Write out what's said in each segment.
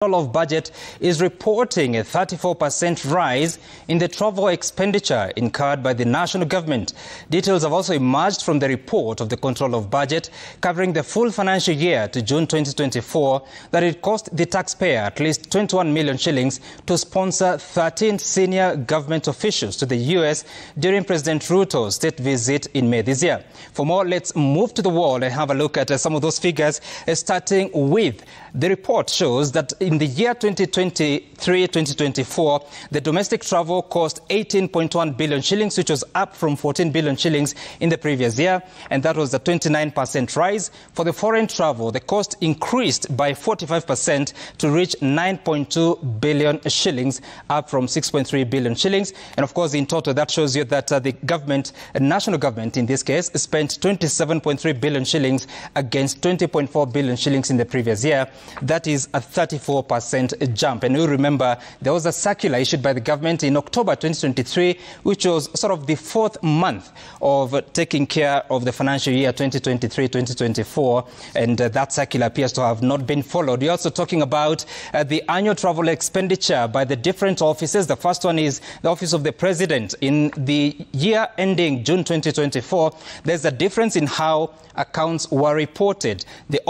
of Budget is reporting a 34% rise in the travel expenditure incurred by the national government. Details have also emerged from the report of the Control of Budget covering the full financial year to June 2024 that it cost the taxpayer at least 21 million shillings to sponsor 13 senior government officials to the US during President Ruto's state visit in May this year. For more, let's move to the wall and have a look at some of those figures, starting with the report shows that in the year 2023-2024, the domestic travel cost 18.1 billion shillings, which was up from 14 billion shillings in the previous year, and that was a 29% rise. For the foreign travel, the cost increased by 45% to reach 9.2 billion shillings, up from 6.3 billion shillings. And of course, in total, that shows you that the government, national government in this case, spent 27.3 billion shillings against 20.4 billion shillings in the previous year. That is a 34% jump. And you remember there was a circular issued by the government in October 2023, which was sort of the fourth month of taking care of the financial year 2023-2024. And that circular appears to have not been followed. We're also talking about the annual travel expenditure by the different offices. The first one is the Office of the President. In the year ending June 2024, there's a difference in how accounts were reported. The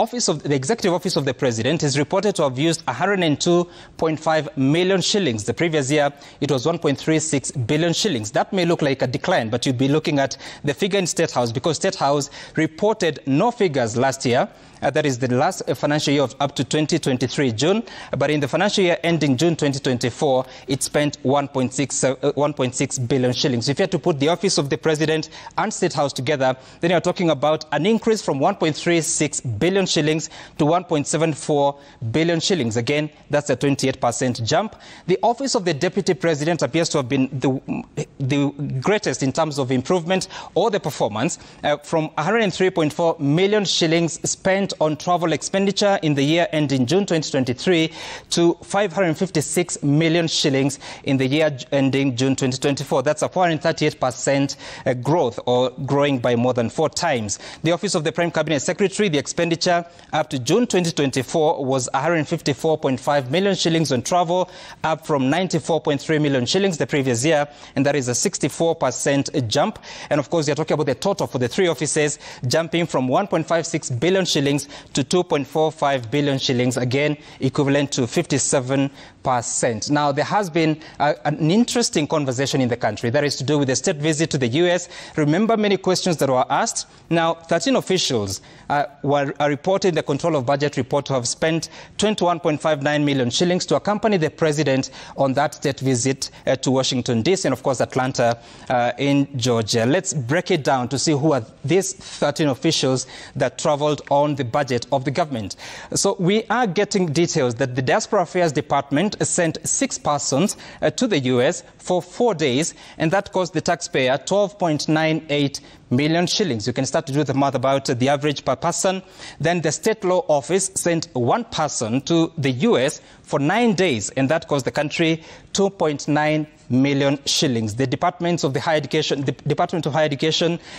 Executive Office of the President is reported to have used 102.5 million shillings. The previous year, it was 1.36 billion shillings. That may look like a decline, but you'd be looking at the figure in State House, because State House reported no figures last year. That is the last financial year of up to 2023 June. But in the financial year ending June 2024, it spent 1.6 billion shillings. If you had to put the Office of the President and State House together, then you're talking about an increase from 1.36 billion shillings to 1.74 billion shillings. Again, that's a 28% jump. The Office of the Deputy President appears to have been the greatest in terms of improvement or the performance, from 103.4 million shillings spent on travel expenditure in the year ending June 2023 to 556 million shillings in the year ending June 2024. That's a 438% growth, or growing by more than 4 times. The Office of the Prime Cabinet Secretary, the expenditure up to June 2024 was 154.5 million shillings on travel, up from 94.3 million shillings the previous year, and that is a 64% jump. And of course, you're talking about the total for the 3 offices jumping from 1.56 billion shillings to 2.45 billion shillings, again equivalent to 57%. Now, there has been an interesting conversation in the country that is to do with the state visit to the US. Remember many questions that were asked. Now, 13 officials are reported in the Control of Budget report to have spent 21.59 million shillings to accompany the president on that state visit to Washington, D.C. and, of course, Atlanta in Georgia. Let's break it down to see who are these 13 officials that traveled on the budget of the government. So we are getting details that the Diaspora Affairs Department sent 6 persons to the US for 4 days, and that cost the taxpayer 12.98 million shillings. You can start to do the math about the average per person. Then the State Law Office sent 1 person to the US for 9 days, and that cost the country 2.9 million shillings. The Department of Higher Education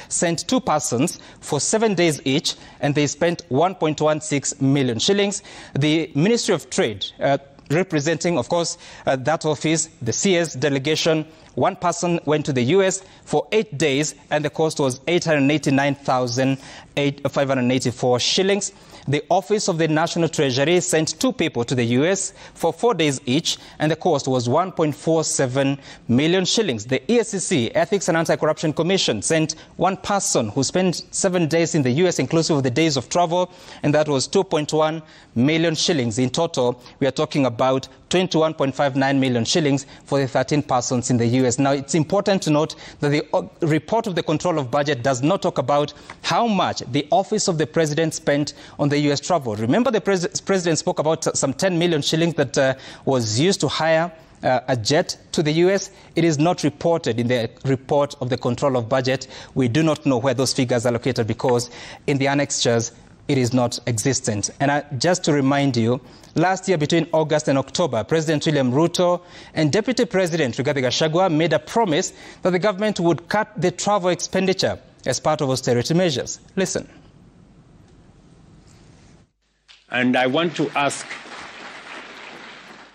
sent 2 persons for 7 days each, and they spent 1.16 million shillings. The Ministry of Trade, representing, of course, that office, the CS delegation, 1 person went to the US for 8 days, and the cost was 889,584 shillings. The Office of the National Treasury sent 2 people to the US for 4 days each, and the cost was 1.47 million shillings. The EACC, Ethics and Anti-Corruption Commission, sent 1 person who spent 7 days in the US, inclusive of the days of travel, and that was 2.1 million shillings. In total, we are talking about 21.59 million shillings for the 13 persons in the US. Now, it's important to note that the report of the Control of Budget does not talk about how much the Office of the President spent on the US travel. Remember, the President spoke about some 10 million shillings that was used to hire a jet to the US. It is not reported in the report of the Control of Budget. We do not know where those figures are located because in the annexures, it is not existent. And just to remind you, last year between August and October, President William Ruto and Deputy President Gachagua made a promise that the government would cut the travel expenditure as part of austerity measures. Listen. And I want to ask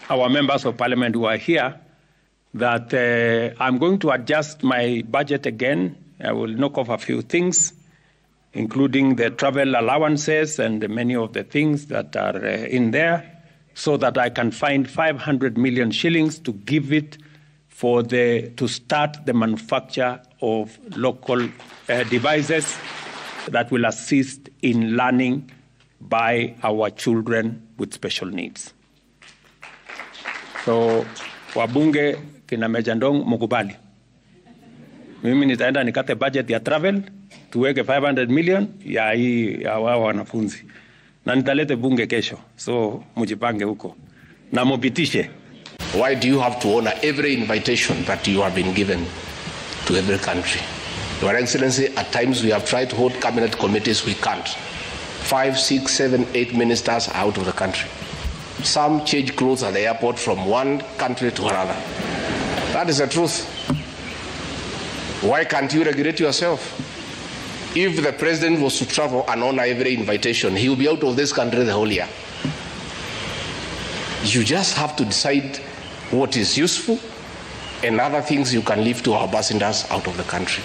our members of parliament who are here that I'm going to adjust my budget again. I will knock off a few things, including the travel allowances and many of the things that are in there, so that I can find 500 million shillings to give it to start the manufacture of local devices that will assist in learning by our children with special needs. So, wabunge kina Mejandong mukubali. Mimi nitaenda nikate budget ya travel, tuweke 500 million ya hii ya wao wanafunzi. Na nitalete bunge kesho. So, mujipange huko. Na mupitishe. Why do you have to honor every invitation that you have been given to every country? Your Excellency, at times we have tried to hold cabinet committees, we can't. 5, 6, 7, 8 ministers are out of the country. Some change clothes at the airport from one country to another. That is the truth. Why can't you regulate yourself? If the president was to travel and honor every invitation, he will be out of this country the whole year. You just have to decide what is useful and other things you can leave to our ambassadors out of the country.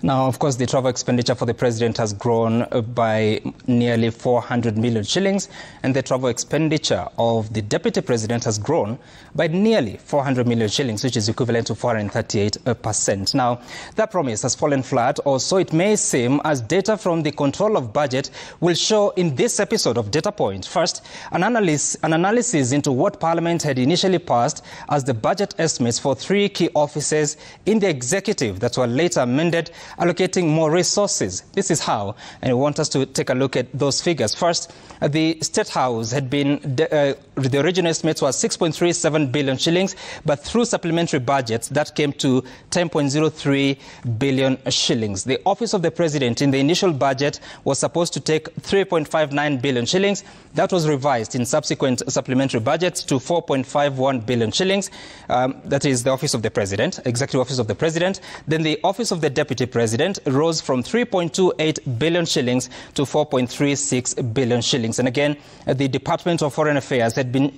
Now, of course, the travel expenditure for the president has grown by nearly 400 million shillings, and the travel expenditure of the deputy president has grown by nearly 400 million shillings, which is equivalent to 438%. Now, that promise has fallen flat, or so it may seem, as data from the Control of Budget will show in this episode of Data Point. First, an analysis into what Parliament had initially passed as the budget estimates for 3 key offices in the executive that were later amended, allocating more resources. This is how, and I want us to take a look at those figures. First, the State House had been, the original estimates was 6.37 billion shillings, but through supplementary budgets, that came to 10.03 billion shillings. The Office of the President in the initial budget was supposed to take 3.59 billion shillings. That was revised in subsequent supplementary budgets to 4.51 billion shillings. That is the Office of the President, Executive Office of the President. Then the Office of the Deputy President rose from 3.28 billion shillings to 4.36 billion shillings. And again, the Department of Foreign Affairs had been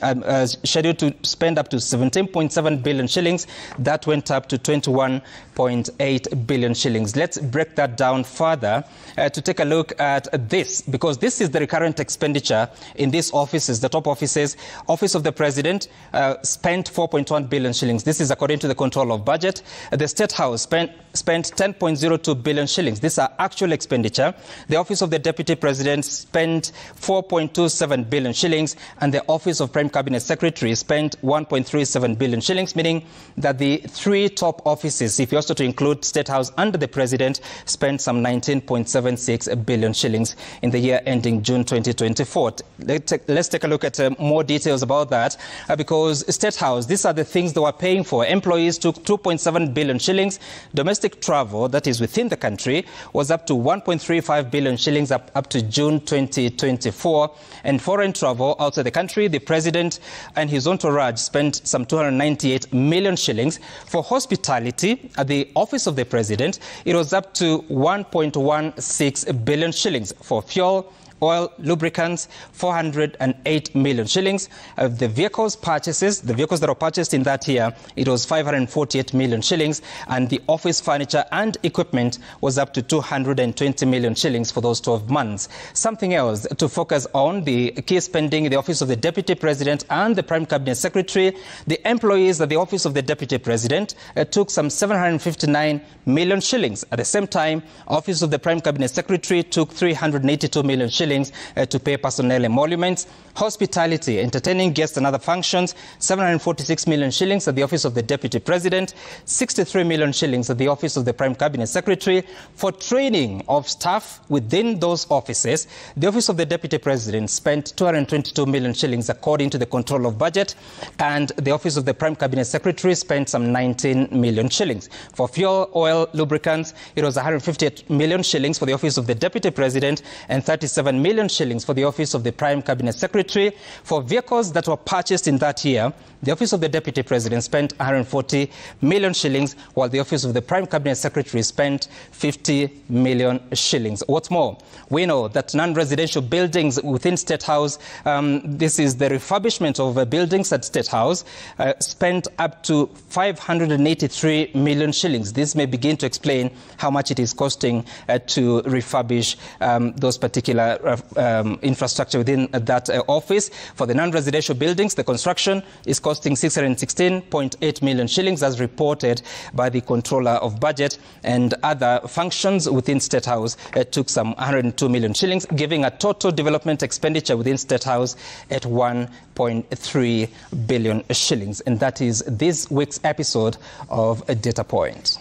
scheduled to spend up to 17.7 billion shillings. That went up to 21.8 billion shillings. Let's break that down further to take a look at this, because this is the recurrent expenditure in these offices, the top offices. Office of the President spent 4.1 billion shillings. This is according to the Control of Budget. The State House spent 10.02 billion shillings. These are actual expenditure. The Office of the Deputy President spent 4.27 billion shillings, and the Office of Prime Cabinet Secretary spent 1.37 billion shillings, meaning that the 3 top offices, if you also to include State House under the President, spent some 19.76 billion shillings in the year ending June 2024. Let's take a look at more details about that, because State House, these are the things they were paying for. Employees took 2.7 billion shillings. Domestic travel, that is within the country, was up to 1.35 billion shillings up to June 2024. And foreign travel outside the country, the President and his entourage spent some 298 million shillings. For hospitality, at the Office of the President, it was up to 1.16 billion shillings. For fuel, oil, lubricants, 408 million shillings. The vehicles purchases, the vehicles that were purchased in that year, it was 548 million shillings. And the office furniture and equipment was up to 220 million shillings for those 12 months. Something else to focus on, the key spending in the Office of the Deputy President and the Prime Cabinet Secretary. The employees at the Office of the Deputy President took some 759 million shillings. At the same time, Office of the Prime Cabinet Secretary took 382 million shillings to pay personnel emoluments. Hospitality, entertaining guests and other functions, 746 million shillings at the Office of the Deputy President, 63 million shillings at the Office of the Prime Cabinet Secretary. For training of staff within those offices, the Office of the Deputy President spent 222 million shillings according to the Control of Budget, and the Office of the Prime Cabinet Secretary spent some 19 million shillings. For fuel, oil, lubricants, it was 158 million shillings for the Office of the Deputy President and 37 million shillings for the office of the Prime Cabinet Secretary. For vehicles that were purchased in that year, the office of the Deputy President spent 140 million shillings, while the office of the Prime Cabinet Secretary spent 50 million shillings. What's more, we know that non-residential buildings within State House, this is the refurbishment of buildings at State House, spent up to 583 million shillings. This may begin to explain how much it is costing to refurbish those particular infrastructure within that office. For the non-residential buildings, the construction is costing 616.8 million shillings, as reported by the Controller of Budget, and other functions within State House took some 102 million shillings, giving a total development expenditure within State House at 1.3 billion shillings. And that is this week's episode of Data Point.